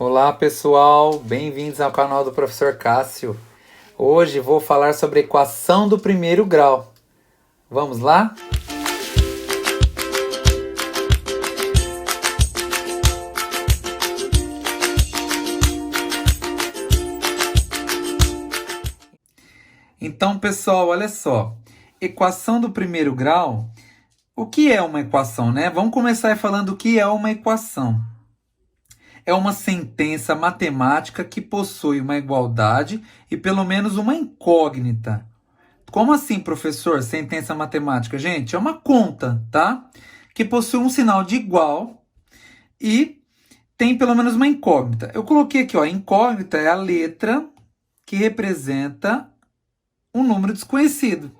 Olá pessoal, bem-vindos ao canal do Professor Cássio. Hoje vou falar sobre a equação do primeiro grau. Vamos lá? Então pessoal, olha só, equação do primeiro grau, o que é uma equação, né? Vamos começar falando o que é uma equação. É uma sentença matemática que possui uma igualdade e pelo menos uma incógnita. Como assim, professor? Sentença matemática? Gente, é uma conta, tá? Que possui um sinal de igual e tem pelo menos uma incógnita. Eu coloquei aqui, ó, incógnita é a letra que representa um número desconhecido,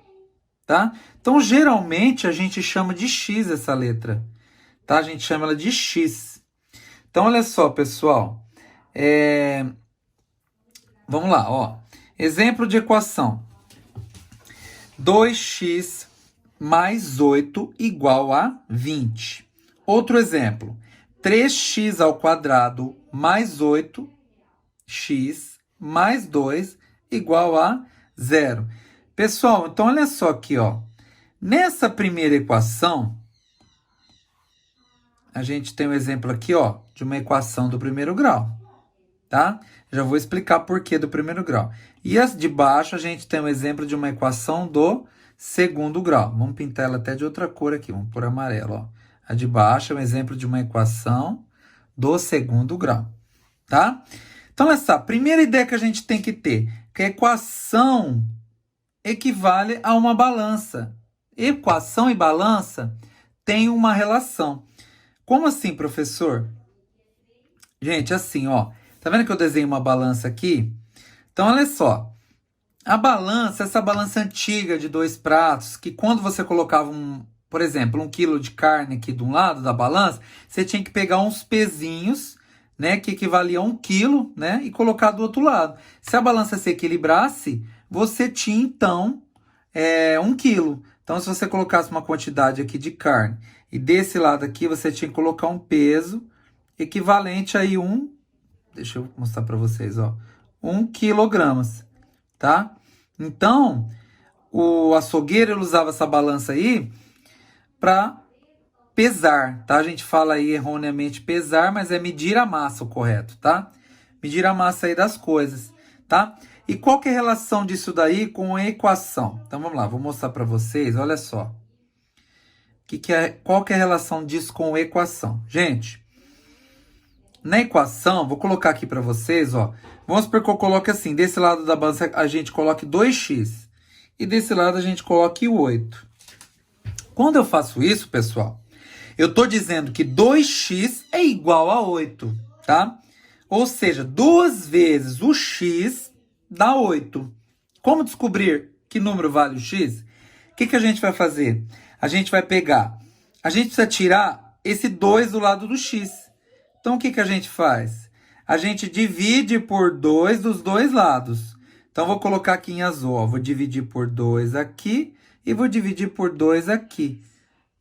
tá? Então, geralmente, a gente chama de x essa letra, tá? A gente chama ela de x. Então, olha só, pessoal. Vamos lá, ó. Exemplo de equação. 2x mais 8 igual a 20. Outro exemplo. 3x ao quadrado mais 8x mais 2 igual a 0. Pessoal, então olha só aqui, ó. Nessa primeira equação, a gente tem um exemplo aqui, ó, de uma equação do primeiro grau, tá? Já vou explicar por que do primeiro grau. E as de baixo, a gente tem um exemplo de uma equação do segundo grau. Vamos pintar ela até de outra cor aqui, vamos pôr amarelo, ó. A de baixo é um exemplo de uma equação do segundo grau, tá? Então, olha só, a primeira ideia que a gente tem que ter, que a equação equivale a uma balança. Equação e balança têm uma relação. Como assim, professor? Gente, assim, ó. Tá vendo que eu desenhei uma balança aqui? Então, olha só. A balança, essa balança antiga de 2 pratos, que quando você colocava, por exemplo, 1 quilo de carne aqui de um lado da balança, você tinha que pegar uns pezinhos, né, que equivaliam a 1 quilo, né, e colocar do outro lado. Se a balança se equilibrasse, você tinha, então, 1 quilo. Então, se você colocasse uma quantidade aqui de carne e desse lado aqui você tinha que colocar um peso equivalente aí deixa eu mostrar para vocês, ó, 1 quilogramas, tá? Então, o açougueiro ele usava essa balança aí para pesar, tá? A gente fala aí erroneamente pesar, mas é medir a massa o correto, tá? Medir a massa aí das coisas, tá? E qual que é a relação disso daí com a equação? Então, vamos lá, vou mostrar para vocês, olha só. Qual que é a relação disso com a equação? Gente, na equação, vou colocar aqui para vocês, ó. Vamos supor que eu coloque assim, desse lado da balança a gente coloque 2x. E desse lado a gente coloque 8. Quando eu faço isso, pessoal, eu estou dizendo que 2x é igual a 8, tá? Ou seja, 2 vezes o x dá 8. Como descobrir que número vale o x? O que a gente vai fazer? A gente vai pegar, a gente precisa tirar esse 2 do lado do x. Então, o que a gente faz? A gente divide por 2 dos dois lados. Então, vou colocar aqui em azul, ó. Vou dividir por 2 aqui e vou dividir por 2 aqui,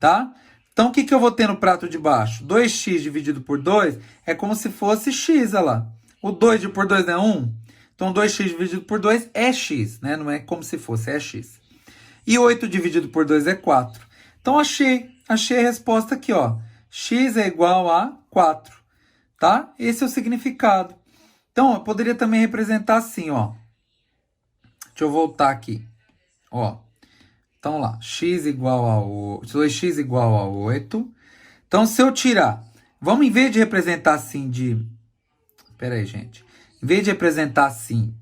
tá? Então, o que eu vou ter no prato de baixo? 2x dividido por 2 é como se fosse x, olha lá. O 2 dividido por 2 não é 1? Então, 2x dividido por 2 é x, né? Não é como se fosse, é x. E 8 dividido por 2 é 4. Então, achei a resposta aqui, ó. X é igual a 4, tá? Esse é o significado. Então, eu poderia também representar assim, ó. Deixa eu voltar aqui, ó. Então, lá, x igual a 2x igual a 8. Então, se eu tirar, vamos em vez de representar assim Pera aí, gente. Em vez de representar assim,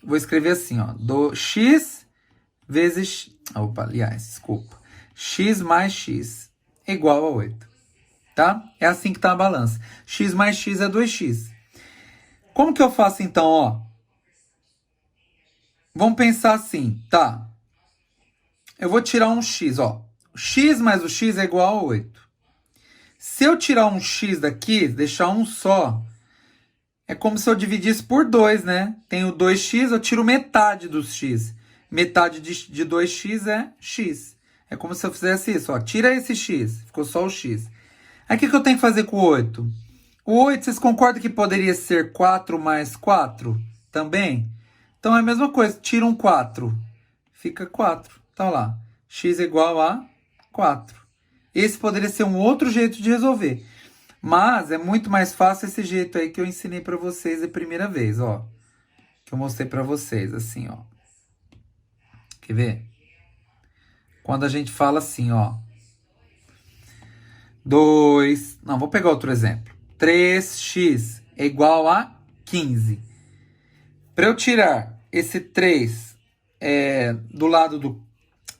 vou escrever assim, ó. X vezes... Opa, aliás, desculpa. X mais x é igual a 8. Tá? É assim que tá a balança. X mais x é 2x. Como que eu faço então, ó? Vamos pensar assim, tá? Eu vou tirar um x, ó. X mais o x é igual a 8. Se eu tirar um x daqui, deixar um só, é como se eu dividisse por 2, né? Tenho 2x, eu tiro metade dos x. Metade de 2x é x. É como se eu fizesse isso, ó. Tira esse x, ficou só o x. Aí o que eu tenho que fazer com o 8? O 8, vocês concordam que poderia ser 4 mais 4 também? Então é a mesma coisa, tira um 4, fica 4. Então lá, x é igual a 4. Esse poderia ser um outro jeito de resolver. Mas é muito mais fácil esse jeito aí que eu ensinei para vocês a primeira vez, ó. Que eu mostrei para vocês, assim, ó. Quer ver? Quando a gente fala assim, ó. 2... Não, vou pegar outro exemplo. 3x é igual a 15. Para eu tirar esse 3 do lado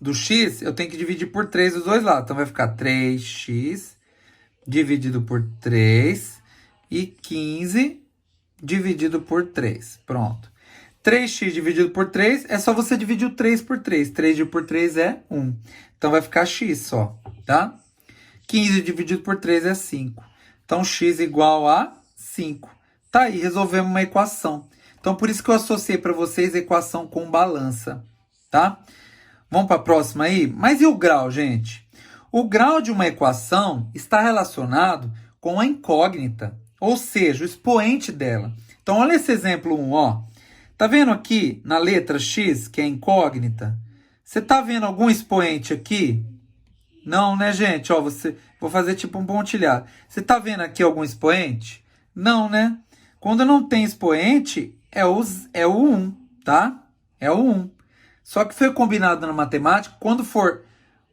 do x, eu tenho que dividir por 3 dos dois lados. Então vai ficar 3x dividido por 3 e 15 dividido por 3. Pronto. 3x dividido por 3 é só você dividir o 3 por 3. 3 dividido por 3 é 1. Então vai ficar x só, tá? 15 dividido por 3 é 5. Então x igual a 5. Tá aí, resolvemos uma equação. Então por isso que eu associei para vocês a equação com balança, tá? Vamos para a próxima aí? Mas e o grau, gente? O grau de uma equação está relacionado com a incógnita, ou seja, o expoente dela. Então, olha esse exemplo 1, ó. Tá vendo aqui na letra x, que é incógnita? Você tá vendo algum expoente aqui? Não, né, gente? Ó, vou fazer tipo um pontilhado. Você tá vendo aqui algum expoente? Não, né? Quando não tem expoente, é o 1, tá? É o 1. Só que foi combinado na matemática, quando for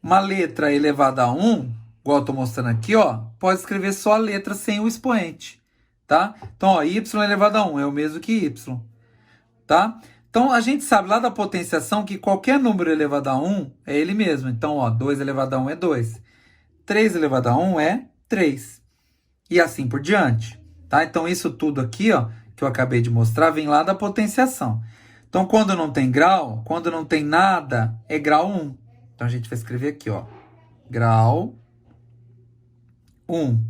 uma letra elevada a 1, igual eu estou mostrando aqui, ó, pode escrever só a letra sem o expoente, tá? Então, ó, y elevado a 1 é o mesmo que y, tá? Então, a gente sabe lá da potenciação que qualquer número elevado a 1 é ele mesmo. Então, ó, 2 elevado a 1 é 2. 3 elevado a 1 é 3. E assim por diante, tá? Então, isso tudo aqui, ó, que eu acabei de mostrar, vem lá da potenciação. Então, quando não tem grau, quando não tem nada, é grau 1. Então, a gente vai escrever aqui, ó, grau 1,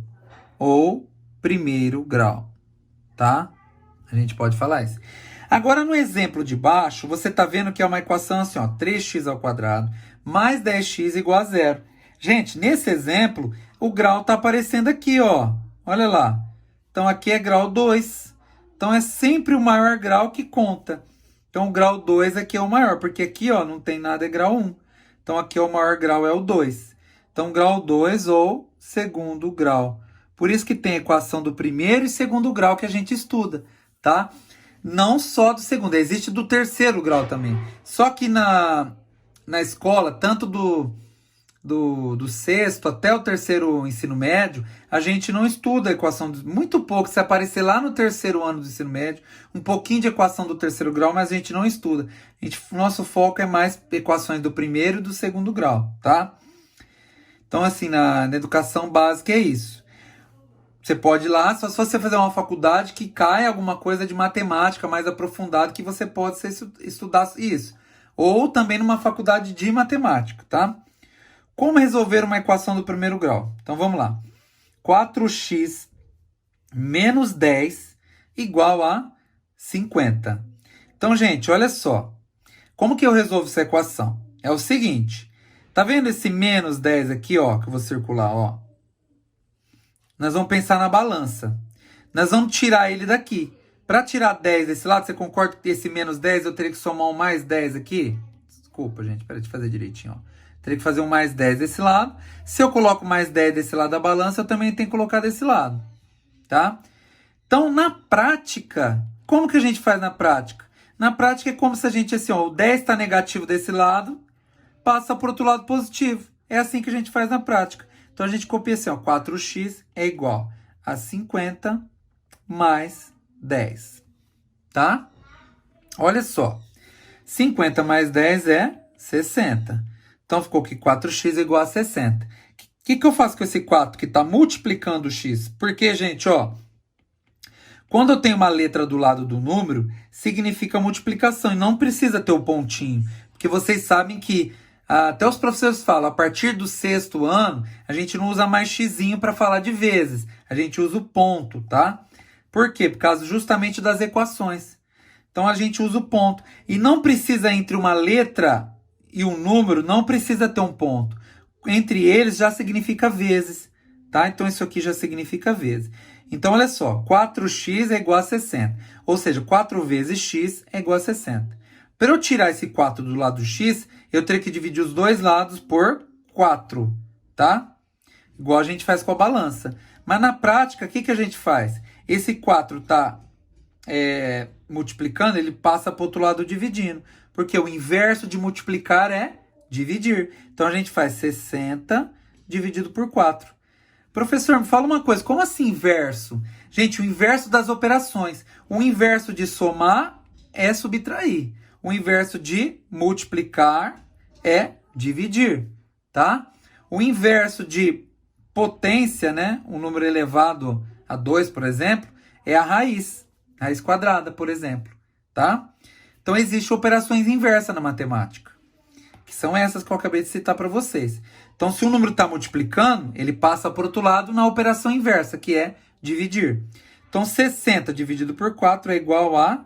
ou primeiro grau, tá? A gente pode falar isso. Agora, no exemplo de baixo, você está vendo que é uma equação assim, ó, 3x ao quadrado mais 10x igual a 0. Gente, nesse exemplo, o grau está aparecendo aqui, ó. Olha lá. Então, aqui é grau 2. Então, é sempre o maior grau que conta. Então, o grau 2 aqui é o maior, porque aqui, ó, não tem nada, é grau 1. Então, aqui o maior grau é o 2. Então, grau 2 ou segundo grau. Por isso que tem a equação do primeiro e segundo grau que a gente estuda, tá? Não só do segundo, existe do terceiro grau também. Só que na escola, tanto do sexto até o terceiro ensino médio, a gente não estuda a equação, muito pouco, se aparecer lá no terceiro ano do ensino médio, um pouquinho de equação do terceiro grau, mas a gente não estuda. Nosso foco é mais equações do primeiro e do segundo grau, tá? Então, assim, na educação básica é isso. Você pode ir lá, só se você fazer uma faculdade que cai alguma coisa de matemática mais aprofundada que você pode estudar isso. Ou também numa faculdade de matemática, tá? Como resolver uma equação do primeiro grau? Então, vamos lá. 4x menos 10 igual a 50. Então, gente, olha só. Como que eu resolvo essa equação? É o seguinte. Tá vendo esse menos 10 aqui, ó, que eu vou circular, ó? Nós vamos pensar na balança. Nós vamos tirar ele daqui. Para tirar 10 desse lado, você concorda que esse menos 10 eu teria que somar um mais 10 aqui? Desculpa, gente, para de fazer direitinho, ó. Teria que fazer um mais 10 desse lado. Se eu coloco mais 10 desse lado da balança, eu também tenho que colocar desse lado, tá? Então, na prática, como que a gente faz na prática? Na prática é como se a gente, assim, ó, o 10 está negativo desse lado, passa para o outro lado positivo. É assim que a gente faz na prática. Então, a gente copia assim, ó, 4x é igual a 50 mais 10, tá? Olha só, 50 mais 10 é 60. Então, ficou que 4x é igual a 60. O que eu faço com esse 4 que está multiplicando o x? Porque, gente, ó, quando eu tenho uma letra do lado do número, significa multiplicação e não precisa ter o pontinho. Porque vocês sabem que até os professores falam, a partir do sexto ano, a gente não usa mais xizinho para falar de vezes. A gente usa o ponto, tá? Por quê? Por causa justamente das equações. Então, a gente usa o ponto. E não precisa, entre uma letra e um número, não precisa ter um ponto. Entre eles já significa vezes, tá? Então, isso aqui já significa vezes. Então, olha só, 4x é igual a 60. Ou seja, 4 vezes x é igual a 60. Para eu tirar esse 4 do lado do x, eu teria que dividir os dois lados por 4, tá? Igual a gente faz com a balança. Mas na prática, o que a gente faz? Esse 4 está multiplicando, ele passa para o outro lado dividindo. Porque o inverso de multiplicar é dividir. Então, a gente faz 60 dividido por 4. Professor, me fala uma coisa, como assim inverso? Gente, o inverso das operações. O inverso de somar é subtrair. O inverso de multiplicar é dividir, tá? O inverso de potência, né? Um número elevado a 2, por exemplo, é a raiz quadrada, por exemplo, tá? Então, existem operações inversas na matemática, que são essas que eu acabei de citar para vocês. Então, se o número está multiplicando, ele passa para o outro lado na operação inversa, que é dividir. Então, 60 dividido por 4 é igual a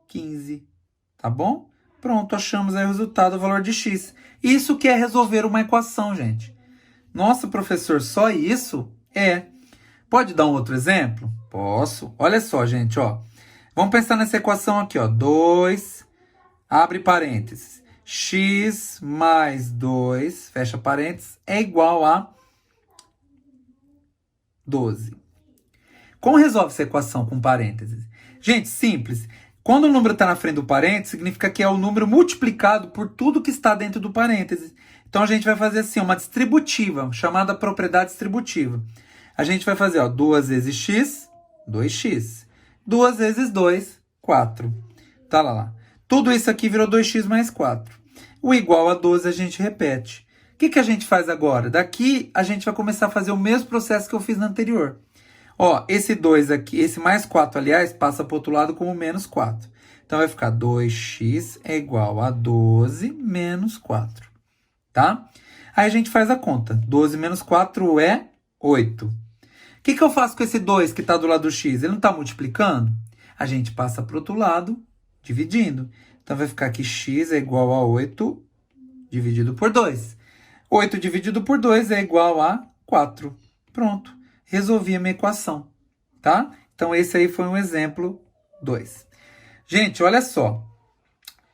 15. Tá bom? Pronto, achamos aí o resultado, o valor de x. Isso que é resolver uma equação, gente. Nossa, professor, só isso? É. Pode dar um outro exemplo? Posso. Olha só, gente, ó. Vamos pensar nessa equação aqui, ó. 2, abre parênteses. X mais 2, fecha parênteses, é igual a 12. Como resolve essa equação com parênteses? Gente, simples. Quando o número está na frente do parênteses, significa que é o número multiplicado por tudo que está dentro do parênteses. Então, a gente vai fazer assim, uma distributiva, chamada propriedade distributiva. A gente vai fazer, ó, 2 vezes x, 2x. 2 vezes 2, 4. Tá lá. Tudo isso aqui virou 2x mais 4. O igual a 12 a gente repete. O que a gente faz agora? Daqui a gente vai começar a fazer o mesmo processo que eu fiz no anterior. Ó, esse 2 aqui, esse mais 4, aliás, passa para o outro lado como menos 4. Então, vai ficar 2x é igual a 12 menos 4. Tá? Aí a gente faz a conta. 12 menos 4 é 8. O que eu faço com esse 2 que está do lado do x? Ele não está multiplicando? A gente passa para o outro lado, dividindo. Então, vai ficar que x é igual a 8 dividido por 2. 8 dividido por 2 é igual a 4. Pronto. Resolvi a minha equação. Tá? Então, esse aí foi um exemplo 2. Gente, olha só.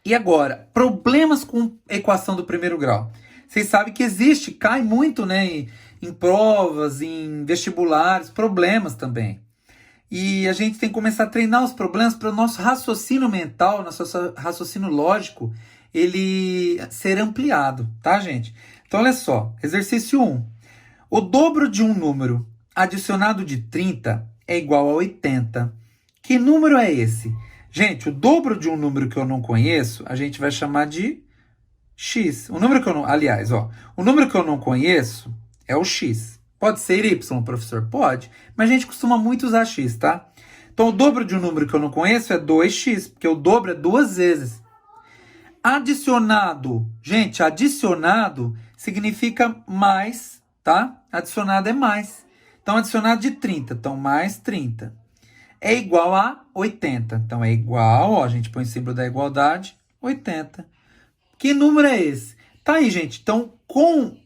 E agora, problemas com equação do primeiro grau. Vocês sabem que existe, cai muito, né, em provas, em vestibulares, problemas também. E a gente tem que começar a treinar os problemas para o nosso raciocínio mental, nosso raciocínio lógico, ele ser ampliado, tá, gente? Então, olha só, exercício 1. O dobro de um número adicionado de 30 é igual a 80. Que número é esse? Gente, o dobro de um número que eu não conheço, a gente vai chamar de x. O número que eu não... Aliás, ó, o número que eu não conheço é o x. Pode ser y, professor? Pode. Mas a gente costuma muito usar x, tá? Então, o dobro de um número que eu não conheço é 2x, porque o dobro é 2 vezes. Adicionado. Gente, adicionado significa mais, tá? Adicionado é mais. Então, adicionado de 30. Então, mais 30. É igual a 80. Então, é igual, ó, a gente põe o símbolo da igualdade, 80. Que número é esse? Tá aí, gente. Então, com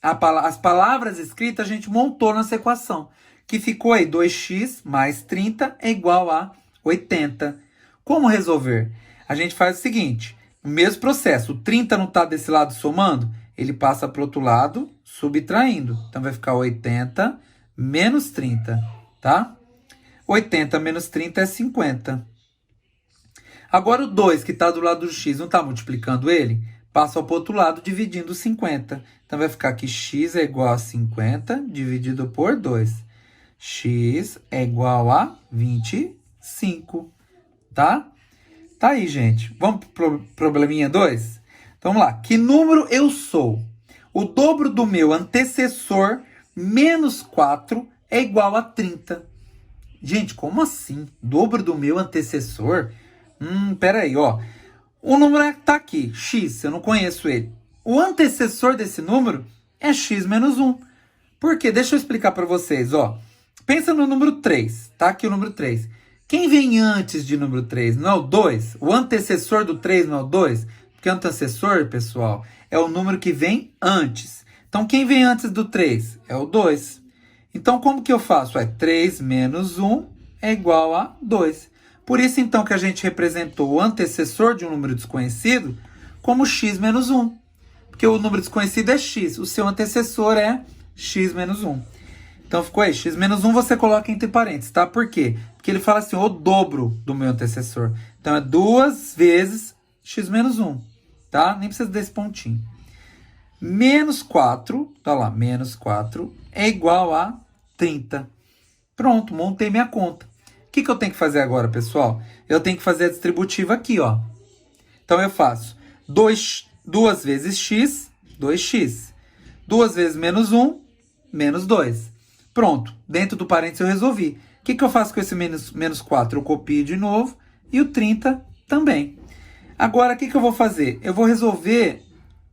as palavras escritas, a gente montou nessa equação. Que ficou aí, 2x mais 30 é igual a 80. Como resolver? A gente faz o seguinte, o mesmo processo. O 30 não está desse lado somando? Ele passa para o outro lado, subtraindo. Então, vai ficar 80 menos 30, tá? 80 menos 30 é 50. Agora o 2 que está do lado do x não está multiplicando ele? Passa para o outro lado dividindo 50. Então vai ficar que x é igual a 50 dividido por 2. X é igual a 25. Tá? Tá aí, gente. Vamos para o probleminha 2? Então vamos lá. Que número eu sou? O dobro do meu antecessor menos 4 é igual a 30. Gente, como assim? Dobro do meu antecessor? Peraí, ó. O número está aqui, x, eu não conheço ele. O antecessor desse número é x menos 1. Por quê? Deixa eu explicar para vocês, ó. Pensa no número 3, tá aqui o número 3. Quem vem antes de número 3? Não é o 2? O antecessor do 3 não é o 2? Porque o antecessor, pessoal, é o número que vem antes. Então, quem vem antes do 3? É o 2. Então, como que eu faço? 3 menos 1 é igual a 2. Por isso, então, que a gente representou o antecessor de um número desconhecido como x menos 1. Porque o número desconhecido é x, o seu antecessor é x menos 1. Então, ficou aí, x menos 1 você coloca entre parênteses, tá? Por quê? Porque ele fala assim, o dobro do meu antecessor. Então, é 2 vezes x menos 1, tá? Nem precisa desse pontinho. Menos 4, tá lá, menos 4 é igual a 30. Pronto, montei minha conta. O que eu tenho que fazer agora, pessoal? Eu tenho que fazer a distributiva aqui, ó. Então, eu faço 2 vezes x, 2x. 2 vezes menos 1, menos 2. Pronto, dentro do parênteses eu resolvi. O que eu faço com esse menos 4? Eu copio de novo e o 30 também. Agora, o que eu vou fazer? Eu vou resolver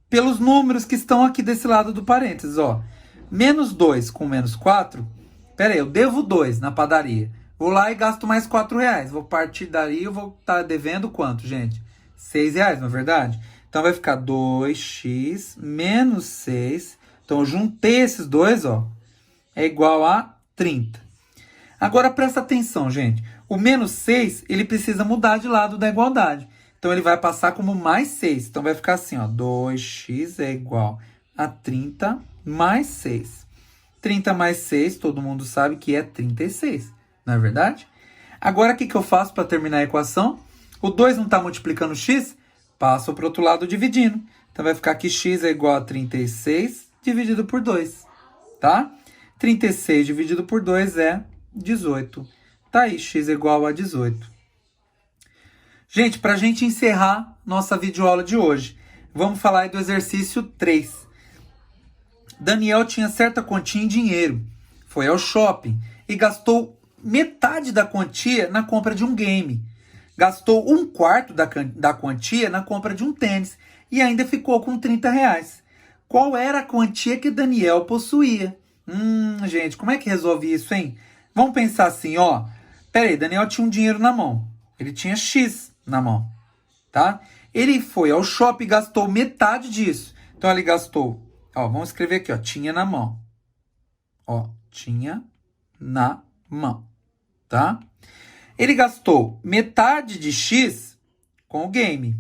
pelos números que estão aqui desse lado do parênteses, ó. Menos 2 com menos 4, pera aí, eu devo 2 na padaria. Vou lá e gasto mais 4 reais. Vou partir daí, eu vou estar devendo quanto, gente? 6 reais, não é verdade? Então, vai ficar 2x menos 6. Então, eu juntei esses dois, ó. É igual a 30. Agora, presta atenção, gente. O menos 6, ele precisa mudar de lado da igualdade. Então, ele vai passar como mais 6. Então, vai ficar assim, ó. 2x é igual a 30 mais 6. 30 mais 6, todo mundo sabe que é 36. Não é verdade? Agora, o que eu faço para terminar a equação? O 2 não está multiplicando x? Passo para o outro lado dividindo. Então, vai ficar que x é igual a 36 dividido por 2. Tá? 36 dividido por 2 é 18. Tá aí, x é igual a 18. Gente, para a gente encerrar nossa videoaula de hoje, vamos falar aí do exercício 3. Daniel tinha certa quantia em dinheiro, foi ao shopping e gastou metade da quantia na compra de um game. Gastou um quarto da quantia na compra de um tênis e ainda ficou com 30 reais. Qual era a quantia que Daniel possuía? Gente, como é que resolve isso, hein? Vamos pensar assim, ó. Pera aí, Daniel tinha um dinheiro na mão. Ele tinha X na mão, tá? Ele foi ao shopping e gastou metade disso. Então, ele gastou, ó, vamos escrever aqui, ó, tinha na mão. Ó, tinha na mão, tá? Ele gastou metade de X com o game,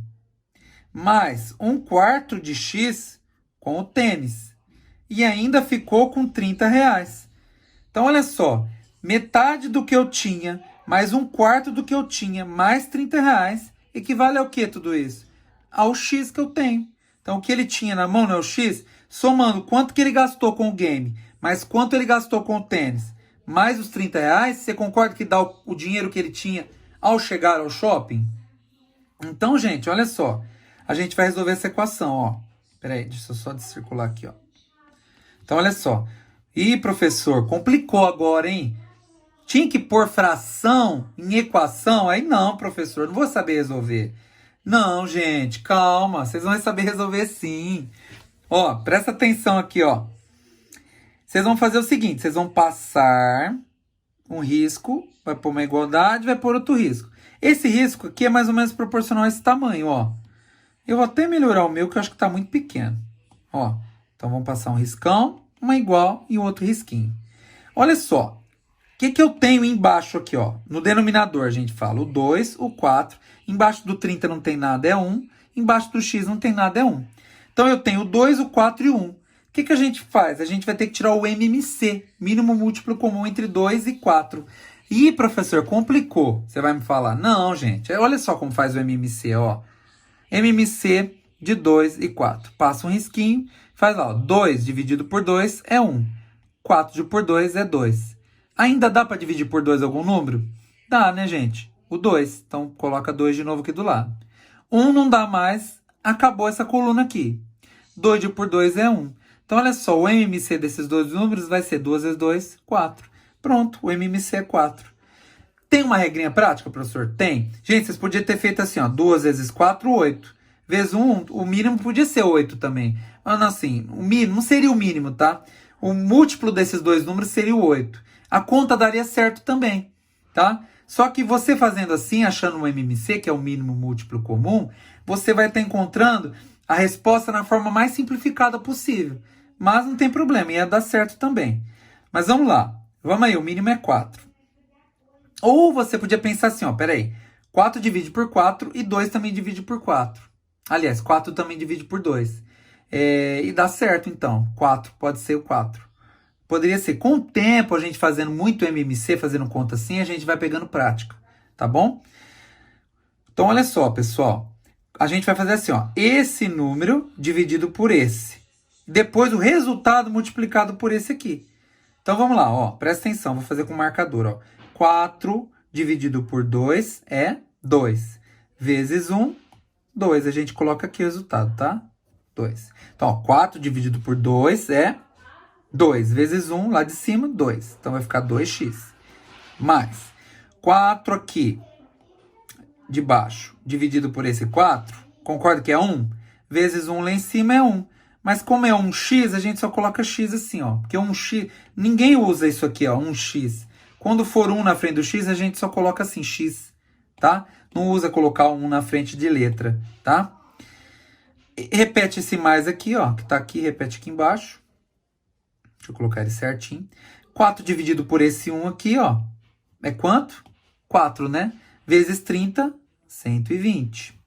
mais um quarto de X com o tênis. E ainda ficou com 30 reais. Então, olha só. Metade do que eu tinha, mais um quarto do que eu tinha, mais 30 reais, equivale ao que tudo isso? Ao X que eu tenho. Então, o que ele tinha na mão, não é o X? Somando quanto que ele gastou com o game, mais quanto ele gastou com o tênis, mais os 30 reais, você concorda que dá o dinheiro que ele tinha ao chegar ao shopping? Então, gente, olha só. A gente vai resolver essa equação, ó. Peraí, deixa eu só descircular aqui, ó. Então, olha só. Ih, professor, complicou agora, hein? Tinha que pôr fração em equação? Aí não, professor, não vou saber resolver. Não, gente, calma, vocês vão saber resolver sim. Ó, presta atenção aqui, ó. Vocês vão fazer o seguinte, vocês vão passar um risco, vai pôr uma igualdade, vai pôr outro risco. Esse risco aqui é mais ou menos proporcional a esse tamanho, ó. Eu vou até melhorar o meu, que eu acho que está muito pequeno. Ó, então vamos passar um riscão, uma igual e um outro risquinho. Olha só. O que eu tenho embaixo aqui, ó? No denominador a gente fala o 2, o 4. Embaixo do 30 não tem nada, é 1. Embaixo do x não tem nada, é 1. Então eu tenho o 2, o 4 e o 1. O que a gente faz? A gente vai ter que tirar o MMC, mínimo múltiplo comum entre 2 e 4. Ih, professor, complicou. Você vai me falar. Não, gente. Olha só como faz o MMC, ó. MMC de 2 e 4. Passa um risquinho, faz lá, ó. 2 dividido por 2 é 1. 4 por 2 é 2. Ainda dá para dividir por 2 algum número? Dá, né, gente? O 2. Então, coloca 2 de novo aqui do lado. 1 não dá mais, acabou essa coluna aqui. 2 por 2 é 1. Então, olha só, o MMC desses dois números vai ser 2 vezes 2, 4. Pronto, o MMC é 4. Tem uma regrinha prática, professor? Tem. Gente, vocês podiam ter feito assim, ó, 2 vezes 4, 8. Vezes 1, o mínimo podia ser 8 também. Mas assim, o mínimo, não seria o mínimo, tá? O múltiplo desses dois números seria o 8. A conta daria certo também, tá? Só que você fazendo assim, achando um MMC, que é o mínimo múltiplo comum, você vai estar encontrando a resposta na forma mais simplificada possível. Mas não tem problema, ia dar certo também. Mas vamos lá. Vamos aí, o mínimo é 4. Ou você podia pensar assim, ó, peraí. 4 divide por 4 e 2 também divide por 4. Aliás, 4 também divide por 2. E dá certo, então. 4, pode ser o 4. Poderia ser. Com o tempo, a gente fazendo muito MMC, fazendo conta assim, a gente vai pegando prática. Tá bom? Então, olha só, pessoal. A gente vai fazer assim, ó. Esse número dividido por esse. Depois, o resultado multiplicado por esse aqui. Então, vamos lá, ó. Presta atenção, vou fazer com marcador, ó. 4 dividido por 2 é 2. Vezes 1, 2. A gente coloca aqui o resultado, tá? 2. Então, ó, 4 dividido por 2 é 2. Vezes 1, lá de cima, 2. Então, vai ficar 2x. Mais 4 aqui de baixo, dividido por esse 4, concorda que é 1? Vezes 1 lá em cima é 1. Mas como é 1x, a gente só coloca x assim, ó. Porque 1x, ninguém usa isso aqui, ó, 1x. Quando for 1 na frente do x, a gente só coloca assim, x, tá? Não usa colocar 1 na frente de letra, tá? E repete esse mais aqui, ó, que tá aqui, repete aqui embaixo. Deixa eu colocar ele certinho. 4 dividido por esse 1 aqui, ó, é quanto? 4, né? Vezes 30, 120,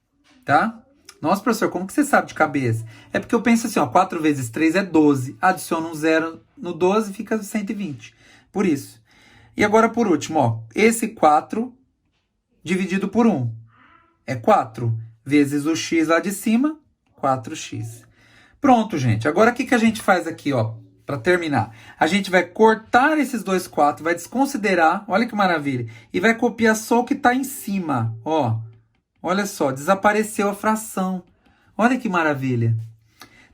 tá? Nossa, professor, como que você sabe de cabeça? É porque eu penso assim, ó, 4 vezes 3 é 12. Adiciona um 0 no 12, fica 120. Por isso. E agora, por último, ó, esse 4 dividido por 1 é 4. Vezes o x lá de cima, 4x. Pronto, gente. Agora, o que, que a gente faz aqui, ó, para terminar? A gente vai cortar esses dois 4, vai desconsiderar, olha que maravilha, e vai copiar só o que está em cima, ó. Olha só, desapareceu a fração. Olha que maravilha.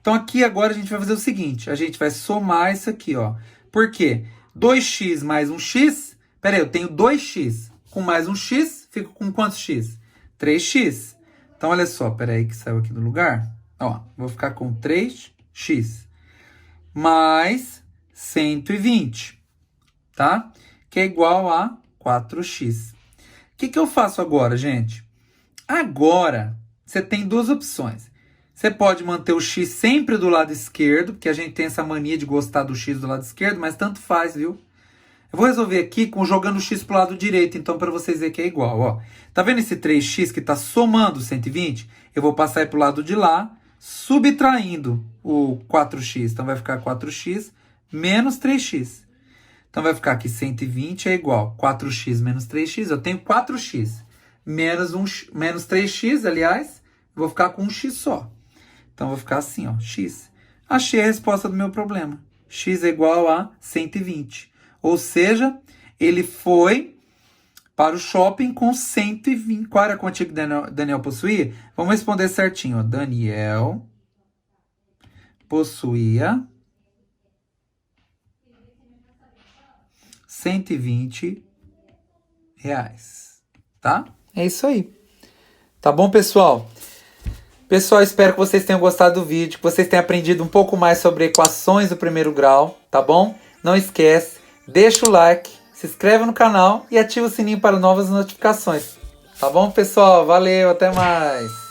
Então, aqui agora a gente vai fazer o seguinte. A gente vai somar isso aqui, ó. Por quê? 2x mais 1x. Pera aí, eu tenho 2x. Com mais 1x, fico com quantos x? 3x. Então, olha só. Pera aí que saiu aqui do lugar. Ó, vou ficar com 3x. Mais 120. Tá? Que é igual a 4x. O que eu faço agora, gente? Agora, você tem duas opções. Você pode manter o x sempre do lado esquerdo, porque a gente tem essa mania de gostar do x do lado esquerdo, mas tanto faz, viu? Eu vou resolver aqui jogando o x pro lado direito, então, para vocês verem que é igual, ó. Tá vendo esse 3x que tá somando 120? Eu vou passar pro lado de lá, subtraindo o 4x. Então, vai ficar 4x menos 3x. Então, vai ficar aqui 120 é igual 4x menos 3x. Eu tenho 4x. Menos 3x, aliás, vou ficar com um x só. Então, vou ficar assim, ó, x. Achei a resposta do meu problema. X é igual a 120. Ou seja, ele foi para o shopping com 120. Qual era a quantia que Daniel possuía? Vamos responder certinho, ó. Daniel possuía 120 reais. Tá? É isso aí. Tá bom, pessoal? Pessoal, espero que vocês tenham gostado do vídeo, que vocês tenham aprendido um pouco mais sobre equações do primeiro grau, tá bom? Não esquece, deixa o like, se inscreve no canal e ativa o sininho para novas notificações. Tá bom, pessoal? Valeu, até mais!